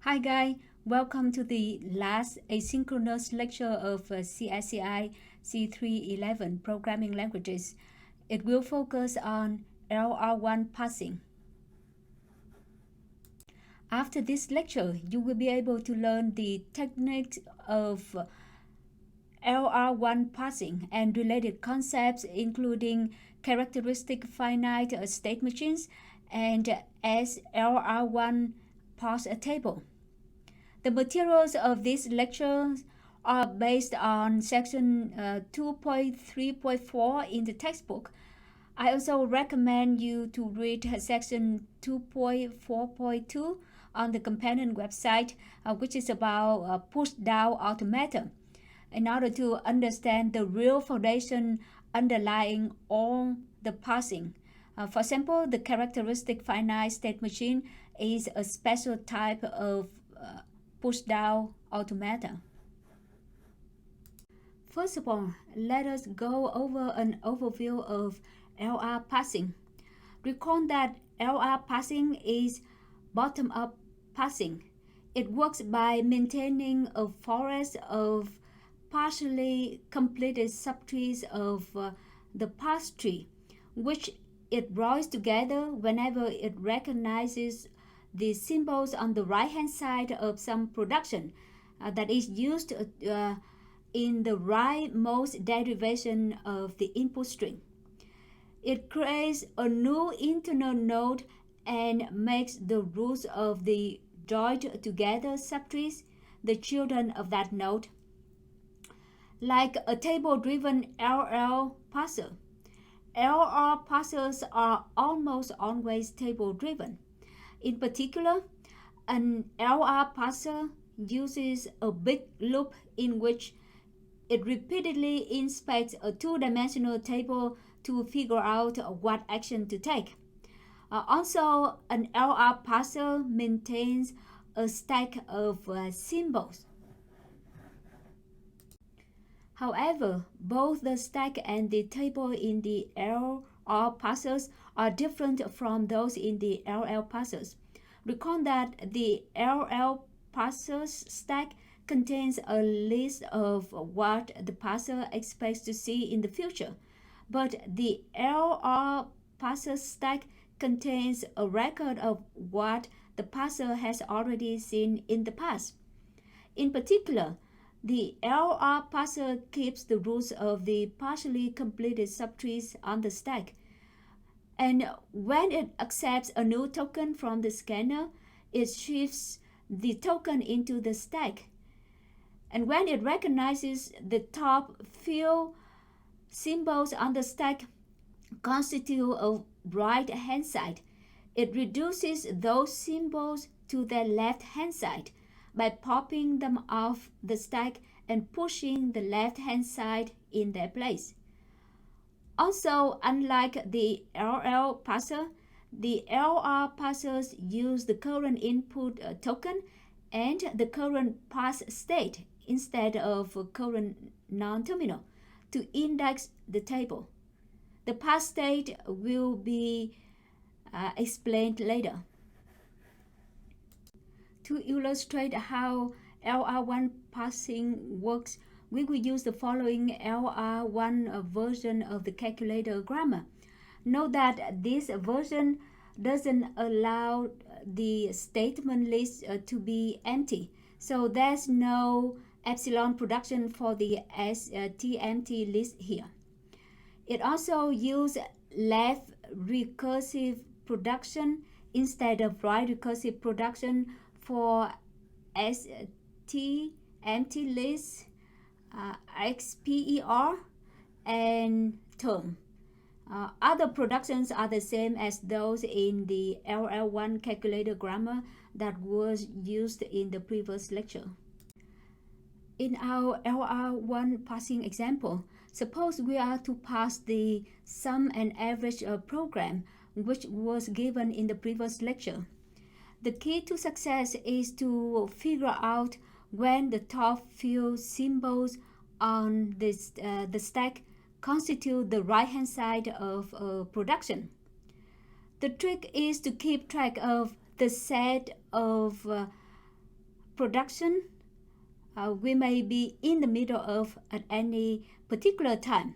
Hi guys, welcome to the last asynchronous lecture of CSCI C311 programming languages. It will focus on LR1 parsing. After this lecture, you will be able to learn the techniques of LR1 parsing and related concepts including characteristic finite state machines and LR1 parser table. The materials of this lecture are based on section 2.3.4 in the textbook. I also recommend you to read section 2.4.2 on the companion website, which is about push-down automata, in order to understand the real foundation underlying all the parsing. For example, the characteristic finite state machine is a special type of push-down automata. First of all, let us go over an overview of LR parsing. Recall that LR parsing is bottom-up parsing. It works by maintaining a forest of partially completed subtrees of the parse tree, which it rows together whenever it recognizes the symbols on the right-hand side of some production that is used in the rightmost derivation of the input string. It creates a new internal node and makes the roots of the joined together subtrees the children of that node. Like a table-driven LR parser, LR parsers are almost always table-driven. In particular, an LR parser uses a big loop in which it repeatedly inspects a two-dimensional table to figure out what action to take. Also, an LR parser maintains a stack of symbols. However, both the stack and the table in the LR parsers are different from those in the LL parsers. Recall that the LL parser's stack contains a list of what the parser expects to see in the future, but the LR parser stack contains a record of what the parser has already seen in the past. In particular, the LR parser keeps the roots of the partially completed subtrees on the stack. And when it accepts a new token from the scanner, it shifts the token into the stack. And when it recognizes the top few symbols on the stack constitute a right-hand side, it reduces those symbols to their left-hand side by popping them off the stack and pushing the left-hand side in their place. Also, unlike the LL parser, the LR parsers use the current input token and the current parse state instead of current non-terminal to index the table. The parse state will be explained later. To illustrate how LR1 parsing works, we will use the following LR1 version of the calculator grammar. Note that this version doesn't allow the statement list to be empty, so there's no epsilon production for the stempty list here. It also uses left recursive production instead of right recursive production for stempty list, xper, and term. Other productions are the same as those in the LR1 calculator grammar that was used in the previous lecture. In our LR1 parsing example, suppose we are to parse the sum and average program, which was given in the previous lecture. The key to success is to figure out when the top few symbols on the stack constitute the right-hand side of a production. The trick is to keep track of the set of production we may be in the middle of at any particular time,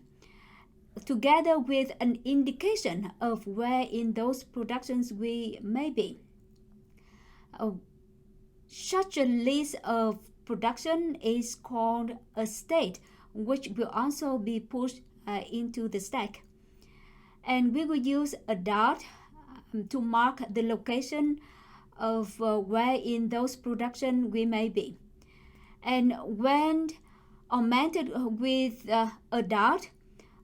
together with an indication of where in those productions we may be. Uh, Such a list of production is called a state, which will also be pushed into the stack. And we will use a dot to mark the location of where in those production we may be. And when augmented with a dot,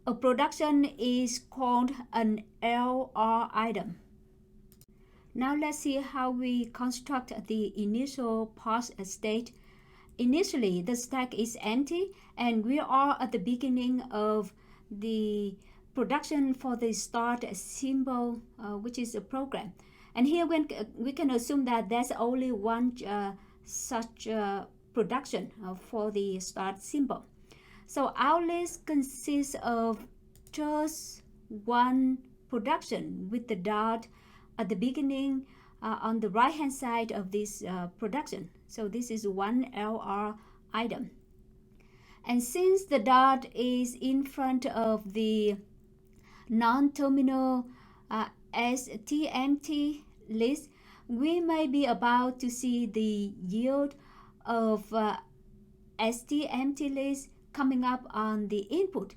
a production is called an LR item. Now let's see how we construct the initial parse state. Initially, the stack is empty and we are at the beginning of the production for the start symbol, which is a program. And here we can assume that there's only one such production for the start symbol. So our list consists of just one production with the dot at the beginning on the right hand side of this production. So this is one LR item. And since the dot is in front of the non-terminal STMT list, we may be about to see the yield of STMT list coming up on the input.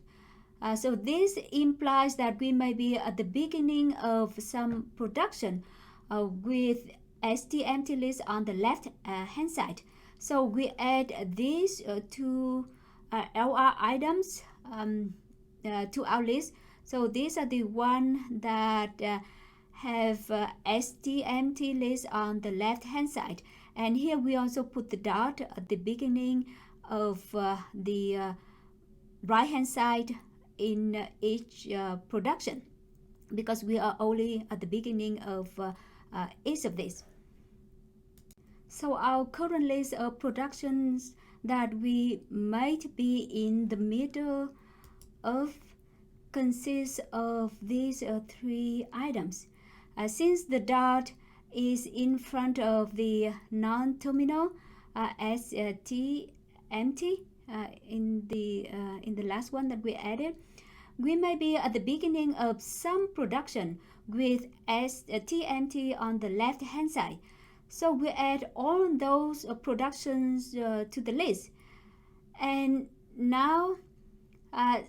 So this implies that we may be at the beginning of some production with STMT list on the left hand side. So we add these two LR items to our list. So these are the one that have STMT list on the left hand side. And here we also put the dot at the beginning of the right hand side in each production, because we are only at the beginning of each of these. So our current list of productions that we might be in the middle of consists of these three items. Since the dot is in front of the non-terminal STMT in the last one that we added, we may be at the beginning of some production with STMT on the left hand side. So we add all those productions to the list. And now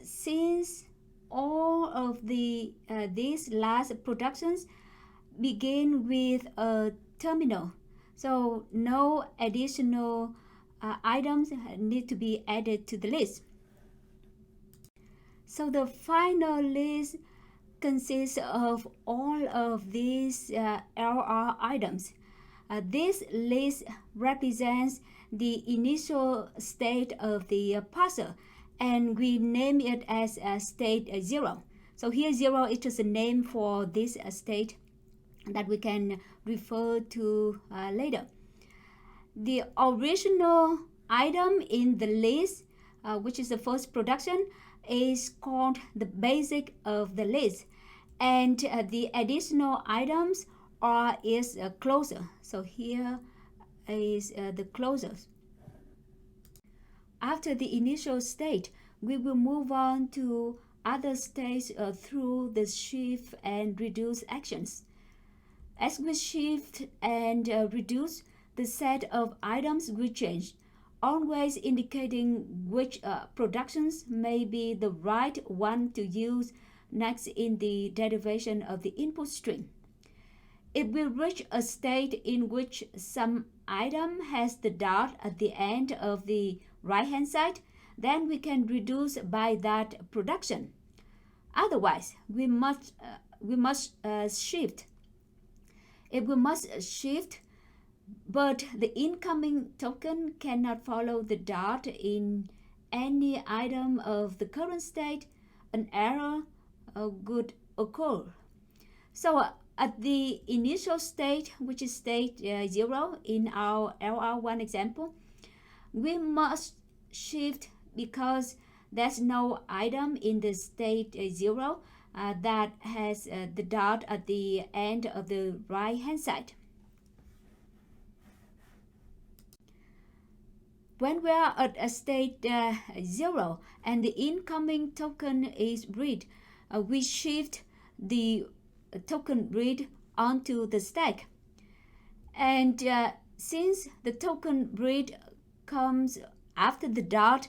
since all of these last productions begin with a terminal, so no additional items need to be added to the list. So the final list consists of all of these LR items. This list represents the initial state of the parser, and we name it as state 0. So here 0 is just a name for this state that we can refer to later. The original item in the list, which is the first production, is called the basic of the list, and the additional items is closer. So here is the closest. After the initial state, we will move on to other states through the shift and reduce actions. As we shift and reduce, the set of items will change, always indicating which productions may be the right one to use next in the derivation of the input stream. It will reach a state in which some item has the dot at the end of the right hand side, then we can reduce by that production. Otherwise, we must shift. If we must shift, but the incoming token cannot follow the dot in any item of the current state, an error could occur. So at the initial state, which is state 0 in our LR1 example, we must shift because there's no item in the state 0 that has the dot at the end of the right hand side. When we are at a state 0 and the incoming token is read, we shift the token read onto the stack. And since the token read comes after the dot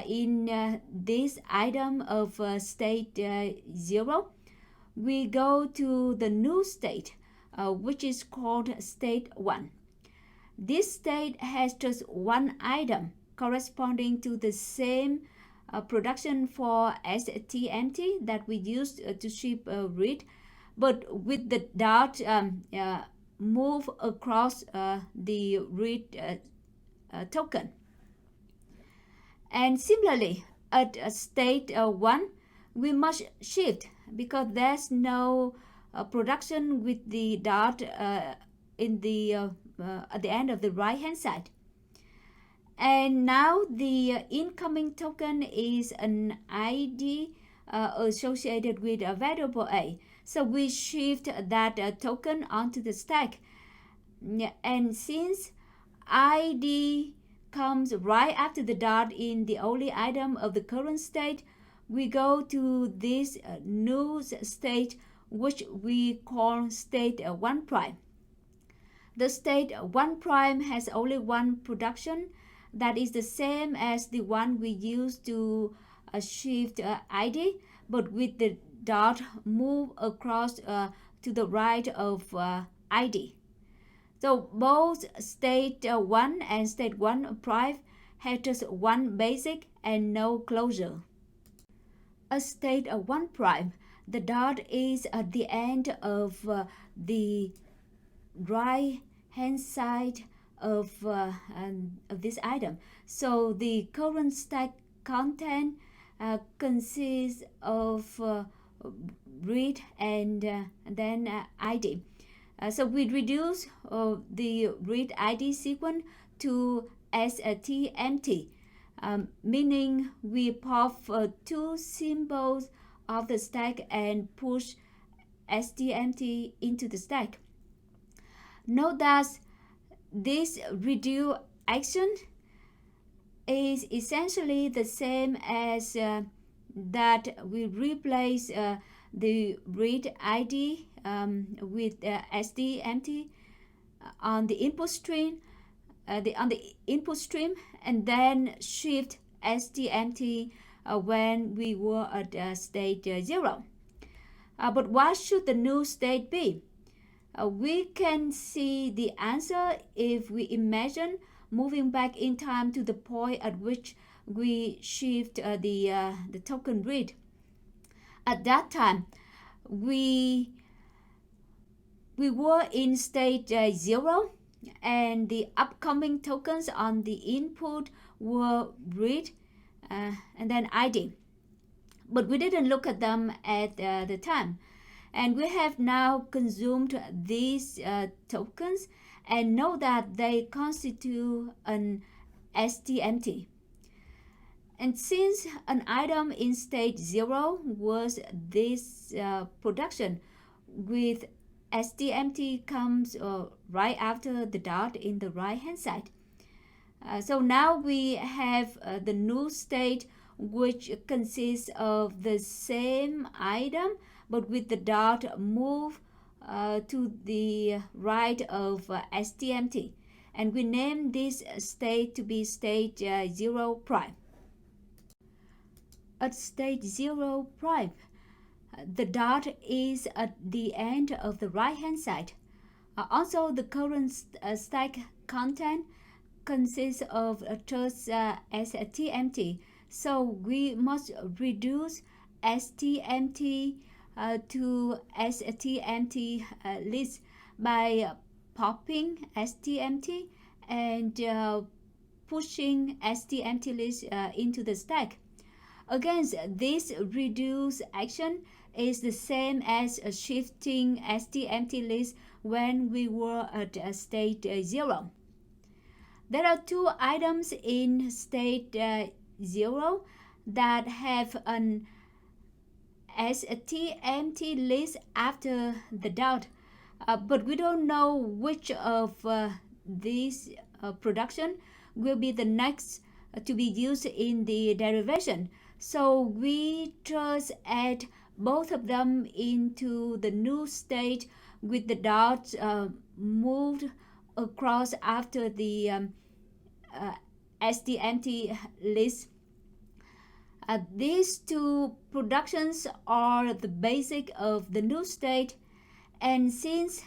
in this item of state 0, we go to the new state, which is called state 1. This state has just one item corresponding to the same production for STMT that we used to ship read, but with the dot move across the read token. And similarly, at state 1, we must shift because there's no production with the dot in the at the end of the right hand side. And now the incoming token is an ID associated with a variable A. So we shift that token onto the stack. And since ID comes right after the dot in the only item of the current state, we go to this new state, which we call state 1 prime. The state 1 prime has only one production that is the same as the one we use to shift ID, but with the dot move across to the right of ID. So both state 1 and state 1 prime have just one basic and no closure. At state 1 prime, the dot is at the end of the right hand side of this item. So the current stack content consists of read and then ID. So we reduce the read ID sequence to STMT, meaning we pop two symbols of the stack and push STMT into the stack. Note that this reduce action is essentially the same as that we replace the read ID with STMT on the input stream, and then shift STMT when we were at state 0. But what should the new state be? We can see the answer if we imagine moving back in time to the point at which we shift the token read. At that time, we were in state 0, and the upcoming tokens on the input were read and then ID. But we didn't look at them at the time. And we have now consumed these tokens and know that they constitute an STMT. And since an item in state 0 was this production with STMT comes right after the dot in the right hand side. So now we have the new state, which consists of the same item but with the dot move to the right of STMT, and we name this state to be state 0 prime. At state 0 prime, the dot is at the end of the right hand side. Also, the current stack content consists of just STMT, so we must reduce STMT to STMT list by popping STMT and pushing STMT list into the stack. Again, this reduce action is the same as shifting STMT list when we were at state 0. There are two items in state 0 that have an STMT list after the dot, but we don't know which of these production will be the next to be used in the derivation. So we just add both of them into the new state with the dots moved across after the STMT list. These two productions are the basic of the new state, and since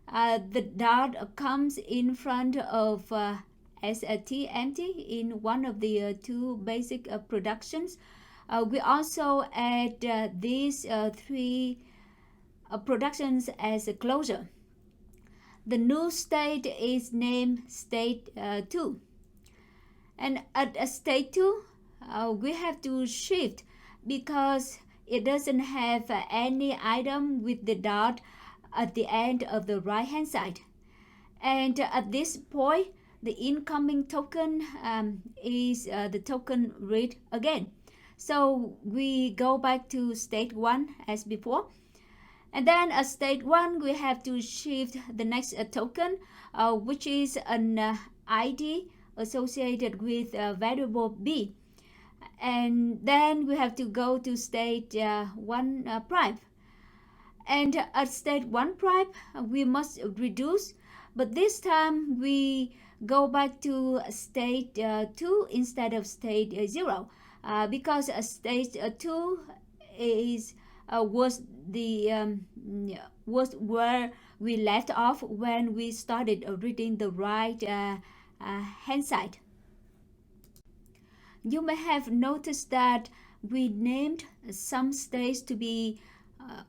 the dot comes in front of STMT in one of the two basic productions, we also add these three productions as a closure. The new state is named state 2. And at state 2, we have to shift because it doesn't have any item with the dot at the end of the right hand side. And at this point, the incoming token is the token read again. So we go back to state 1 as before. And then at state 1, we have to shift the next token, which is an ID associated with variable B. And then we have to go to state 1 prime. And at state 1 prime, we must reduce, but this time we go back to state 2 instead of state 0, because state 2 is was where we left off when we started reading the right hand side. You may have noticed that we named some states to be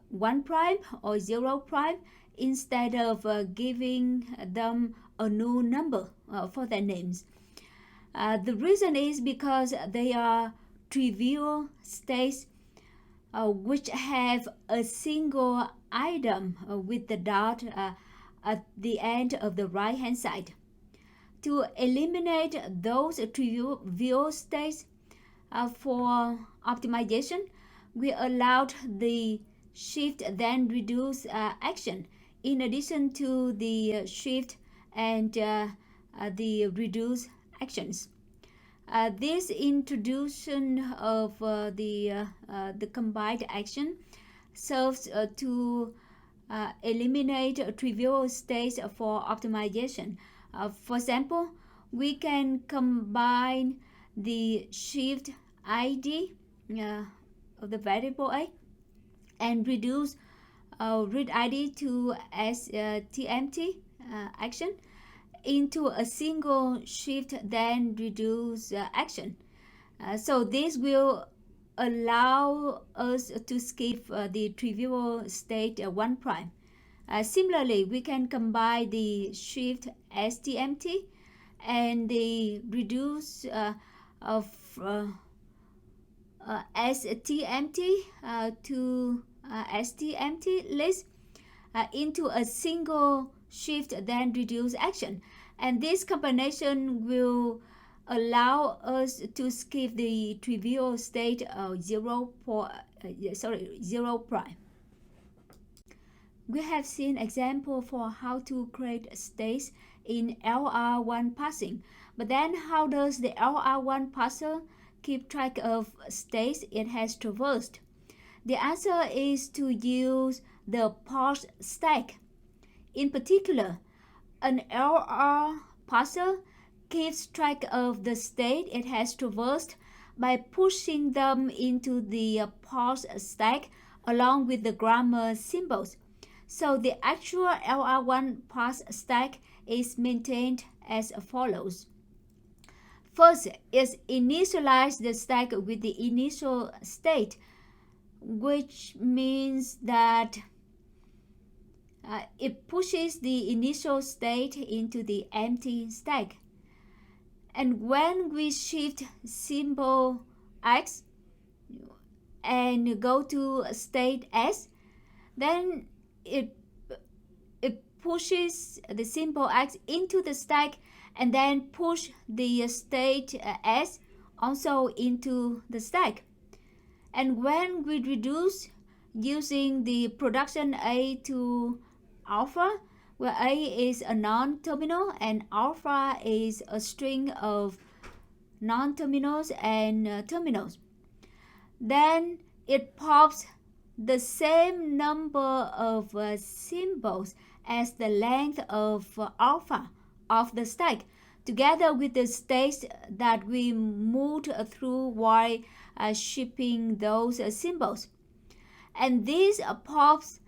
1 prime or 0 prime instead of giving them a new number for their names. The reason is because they are trivial states which have a single item with the dot at the end of the right hand side. To eliminate those trivial states for optimization, we allowed the shift then reduce action in addition to the shift and the reduce actions. This introduction of the combined action serves to eliminate trivial states for optimization. For example, we can combine the shift ID of the variable A and reduce read ID to STMT action into a single shift then reduce action. So this will allow us to skip the trivial state 1 prime. Similarly, we can combine the shift STMT and the reduce of STMT to STMT list into a single shift then reduce action, and this combination will allow us to skip the trivial state 0 prime. We have seen example for how to create states in LR1 parsing, but then how does the LR1 parser keep track of states it has traversed? The answer is to use the parse stack. In particular, an LR parser keeps track of the state it has traversed by pushing them into the parse stack along with the grammar symbols. So the actual LR1 parse stack is maintained as follows. First is initialize the stack with the initial state, which means that it pushes the initial state into the empty stack. And when we shift symbol X and go to state S, then it pushes the symbol X into the stack and then push the state S also into the stack. And when we reduce using the production A to alpha, where A is a non-terminal and alpha is a string of non-terminals and terminals. Then it pops the same number of symbols as the length of alpha of the stack, together with the states that we moved through while shipping those symbols. And these pops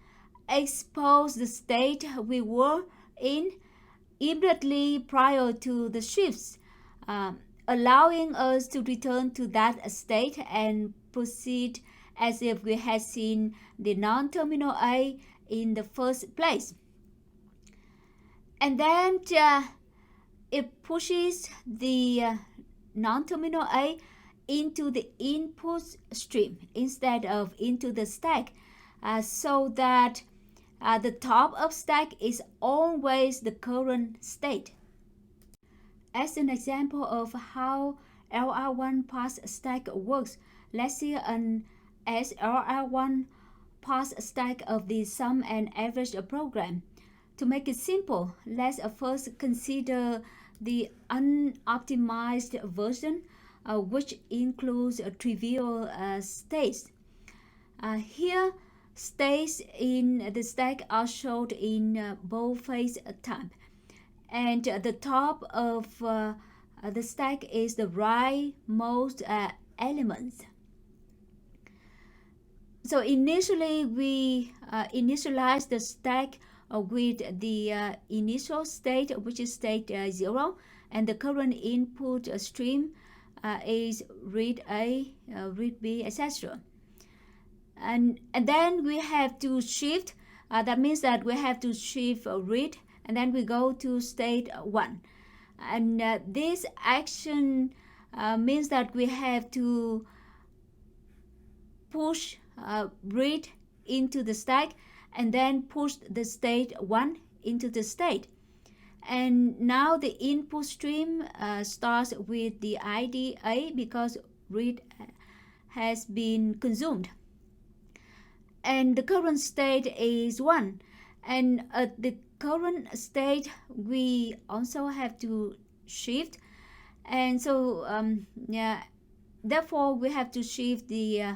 expose the state we were in immediately prior to the shifts, allowing us to return to that state and proceed as if we had seen the non-terminal A in the first place. And then it pushes the non-terminal A into the input stream instead of into the stack, so that the top of stack is always the current state. As an example of how LR1 parse stack works, let's see an LR1 parse stack of the sum and average program. To make it simple, let's first consider the unoptimized version, which includes trivial states. Here, states in the stack are shown in boldface type, and the top of the stack is the rightmost element. So initially, we initialize the stack with the initial state, which is state 0, and the current input stream is read A, read B, etc. And then we have to shift. That means that we have to shift read, and then we go to state 1. And this action means that we have to push read into the stack and then push the state 1 into the state. And now the input stream starts with the ID A because read has been consumed. And the current state is 1. And at the current state, we also have to shift. And so, therefore, we have to shift the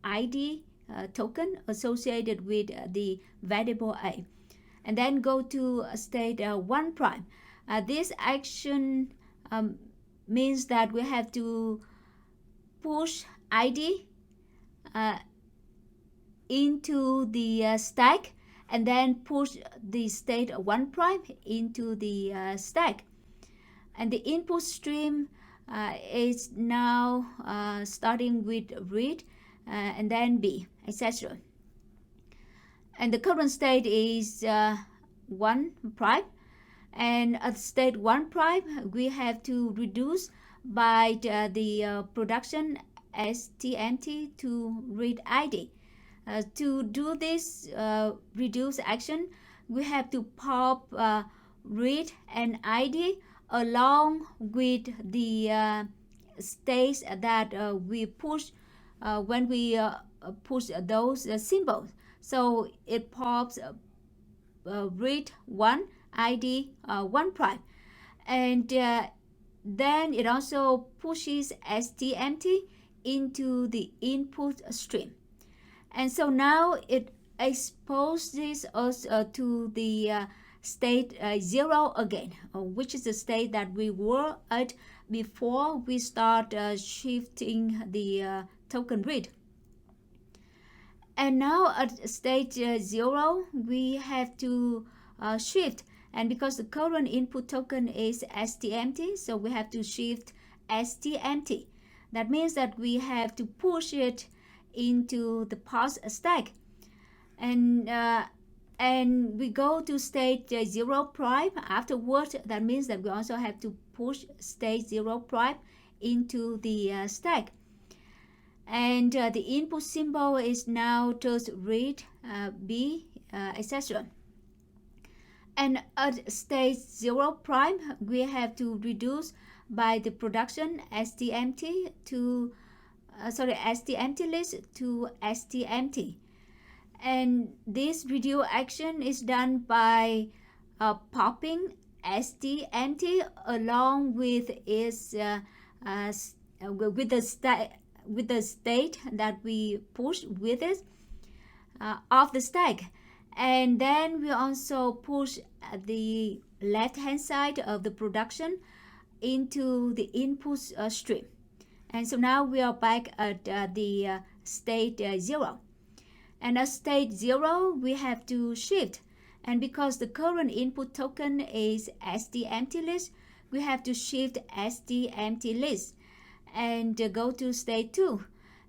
ID token associated with the variable A, and then go to state 1 prime. This action means that we have to push ID into the stack and then push the state 1 prime into the stack. And the input stream is now starting with read and then B, etc. And the current state is 1 prime. And at state 1 prime, we have to reduce by the production STMT to read ID. To do this reduce action, we have to pop read and ID along with the states that we push when we push those symbols. So it pops read 1, ID 1 prime. And then it also pushes STMT into the input stream. And so now it exposes us to the state 0 again, which is the state that we were at before we start shifting the token read. And now at state 0, we have to shift. And because the current input token is STMT, so we have to shift STMT. That means that we have to push it into the parse stack. And we go to state 0 prime afterwards. That means that we also have to push state 0 prime into the stack. And the input symbol is now just read B, etc. And at state 0 prime, we have to reduce by the production STMT to STMT list to STMT. And this reduce action is done by popping ST along with its uh, with the state that we push with it of the stack. And then we also push the left hand side of the production into the input stream. And so now we are back at the state 0. And at state 0, we have to shift. And because the current input token is ST list, we have to shift ST list and go to state 2.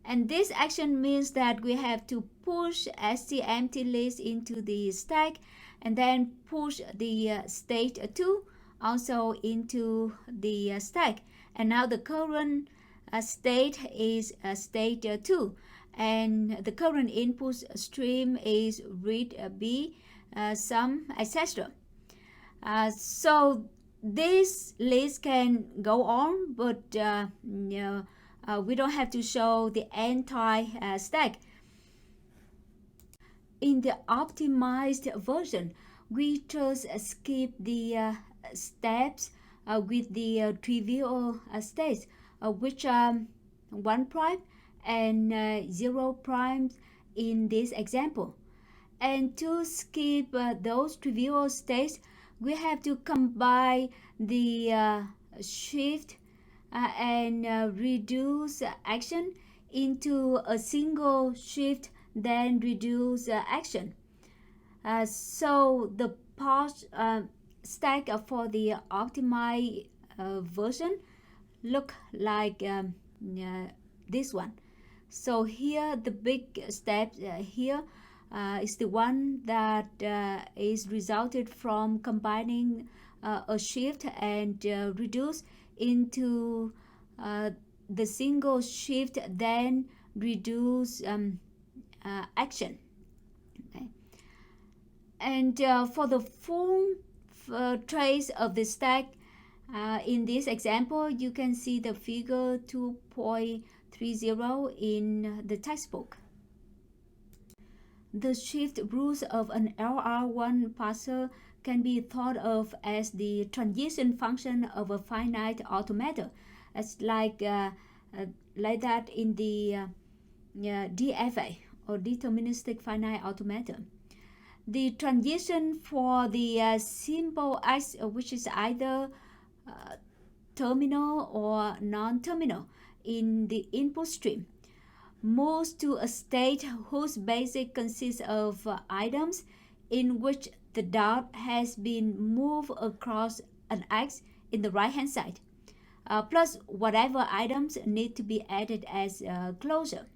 And this action means that we have to push ST list into the stack and then push the state 2 also into the stack. And now the current state is state 2, and the current input stream is read B, sum, etc. So this list can go on, but we don't have to show the entire stack. In the optimized version, we just skip the steps with the trivial states, which are 1 prime and 0 prime in this example. And to skip those trivial states, we have to combine the shift and reduce action into a single shift then reduce action. So the parse stack for the optimized version look like this one. So here the big step here is the one that is resulted from combining a shift and reduce into the single shift then reduce action. Okay. And for the full trace of the stack, in this example, you can see the figure 2.30 in the textbook. The shift rules of an LR1 parser can be thought of as the transition function of a finite automata, as like that in the DFA, or deterministic finite automata. The transition for the symbol X, which is either terminal or non-terminal in the input stream, moves to a state whose basic consists of items in which the dot has been moved across an X in the right hand side, plus whatever items need to be added as closure.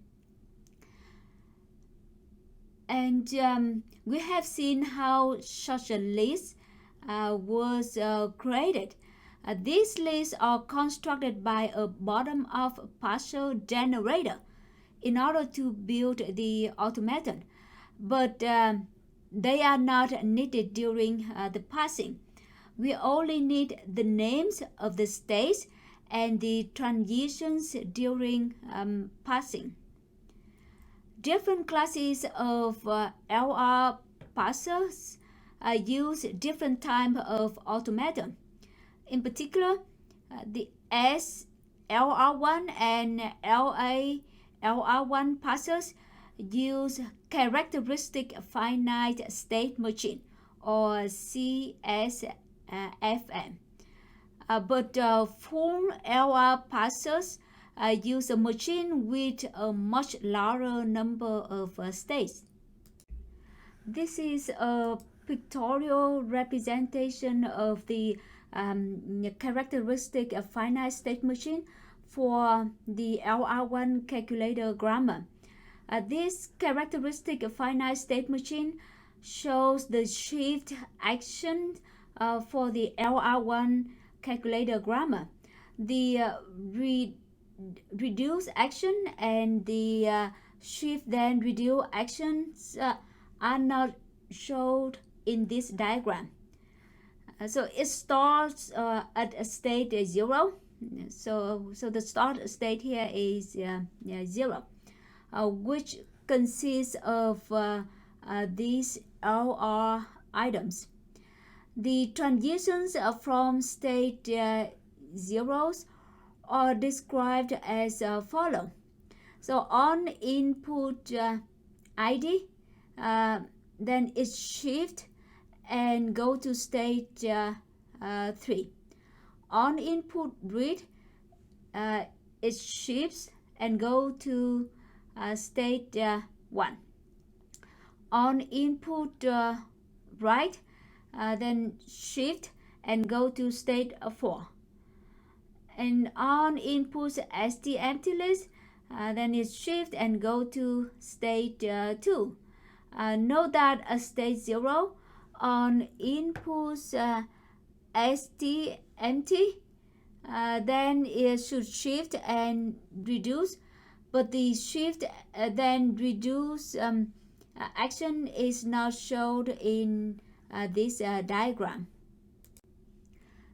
And we have seen how such a list was created. These lists are constructed by a bottom-up partial generator in order to build the automaton, but they are not needed during the parsing. We only need the names of the states and the transitions during parsing. Different classes of LR parsers use different type of automaton. In particular, the SLR1 and LR1 parsers use characteristic finite state machine, or CSFM. But full LR parsers use a machine with a much larger number of states. This is a pictorial representation of the characteristic finite state machine for the LR1 calculator grammar. This characteristic finite state machine shows the shift action for the LR1 calculator grammar. The reduce action and the shift then reduce actions are not shown in this diagram. So it starts at a state 0. So the start state here is 0, which consists of these LR items. The transitions from state zeros are described as follow. So on input ID, then it shift and go to state 3. On input read, it shifts and go to state 1. On input write, then shift and go to state 4. And on input st empty list, then it shift and go to state 2. Note that state 0 on input st empty, then it should shift and reduce, but the shift then reduce action is not shown in this diagram.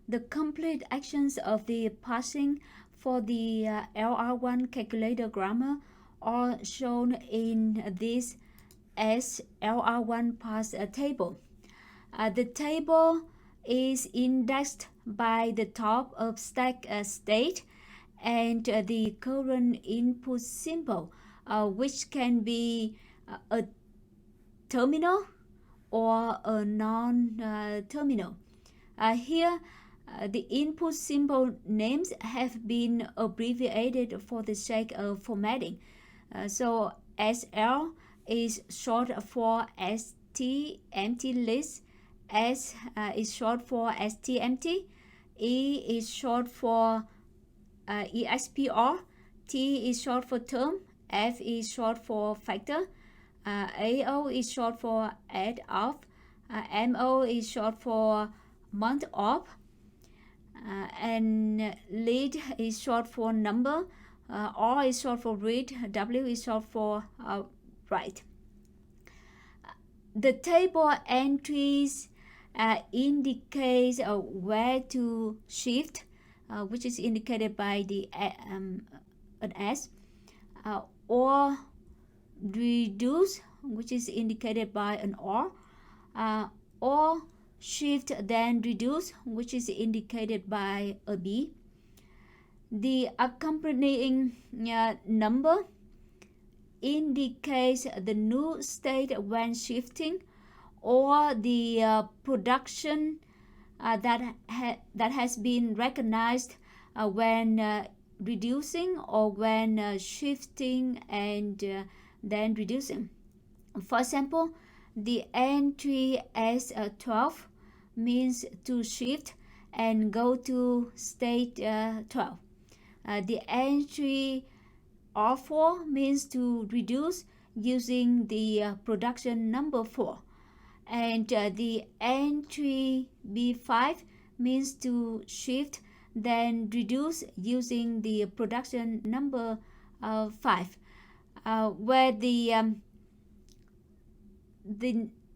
The complete actions of the parsing for the LR1 calculator grammar are shown in this as LR1 parser table. The table is indexed by the top of stack state and the current input symbol, which can be a terminal or a non-terminal. Here, the input symbol names have been abbreviated for the sake of formatting. So SL is short for ST empty list, S is short for ST empty, E is short for EXPR, T is short for term, F is short for factor, AO is short for add off, MO is short for month of, and lead is short for number, R is short for read, W is short for write. The table entries indicates where to shift, which is indicated by the an S, or reduce, which is indicated by an R, or shift then reduce, which is indicated by a B. The accompanying number indicates the new state when shifting, or the production that has been recognized when reducing or when shifting and then reducing. For example, the entry S12 means to shift and go to state 12. The entry R4 means to reduce using the production number 4. And the entry B5 means to shift then reduce using the production number 5, where the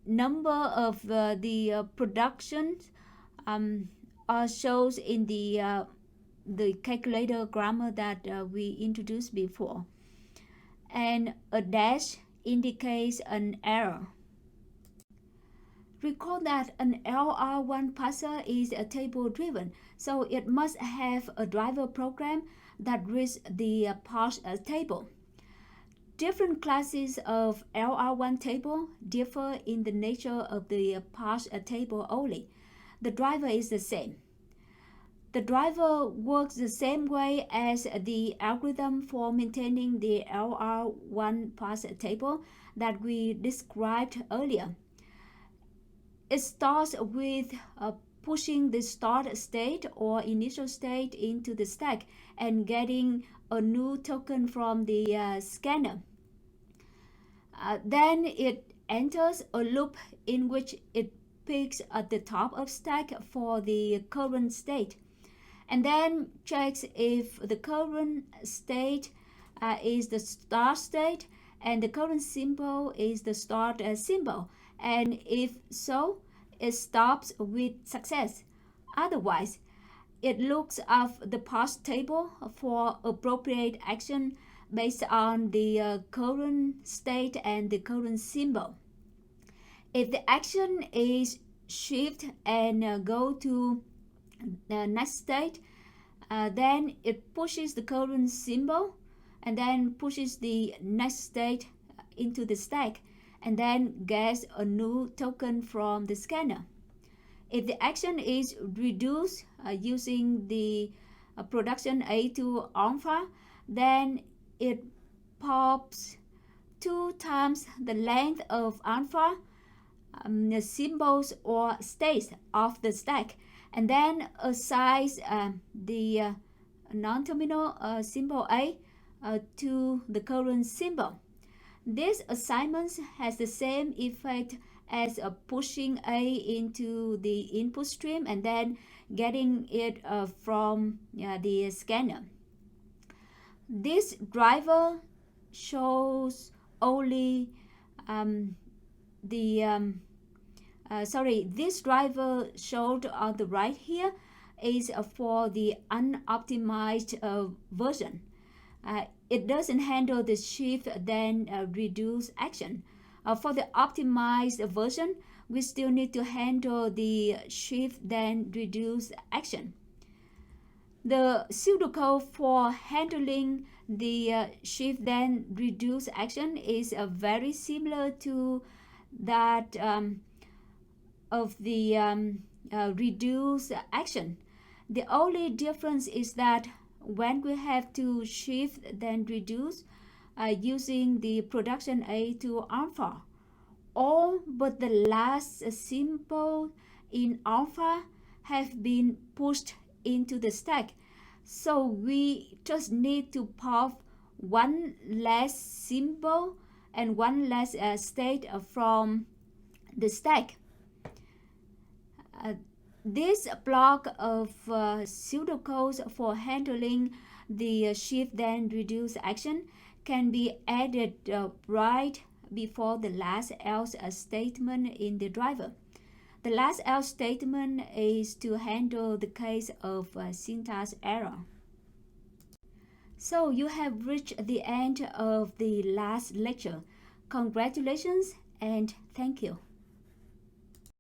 number of the production are shown in the calculator grammar that we introduced before, and a dash indicates an error. Recall that an LR1 parser is table driven, so it must have a driver program that reads the parse table. Different classes of LR1 table differ in the nature of the parse table only. The driver is the same. The driver works the same way as the algorithm for maintaining the LR1 parse table that we described earlier. It starts with pushing the start state or initial state into the stack and getting a new token from the scanner. Then it enters a loop in which it picks at the top of stack for the current state, and then checks if the current state is the start state and the current symbol is the start symbol, and if so, it stops with success. Otherwise, it looks up the parse table for appropriate action based on the current state and the current symbol. If the action is shift and go to the next state, then it pushes the current symbol and then pushes the next state into the stack and then gets a new token from the scanner. If the action is reduced using the production A to alpha, then it pops 2 times the length of alpha symbols or states of the stack and then assigns the non-terminal symbol A to the current symbol. This assignment has the same effect as pushing A into the input stream and then getting it from the scanner. This driver shows only this driver showed on the right here is for the unoptimized version. It doesn't handle the shift then reduce action. For the optimized version, we still need to handle the shift then reduce action. The pseudocode for handling the shift then reduce action is very similar to that of the reduce action. The only difference is that when we have to shift then reduce using the production A to alpha, all but the last symbol in alpha have been pushed into the stack. So we just need to pop one less symbol and one less state from the stack. This block of pseudocodes for handling the shift then reduce action can be added right before the last else statement in the driver. The last else statement is to handle the case of syntax error. So you have reached the end of the last lecture. Congratulations and thank you.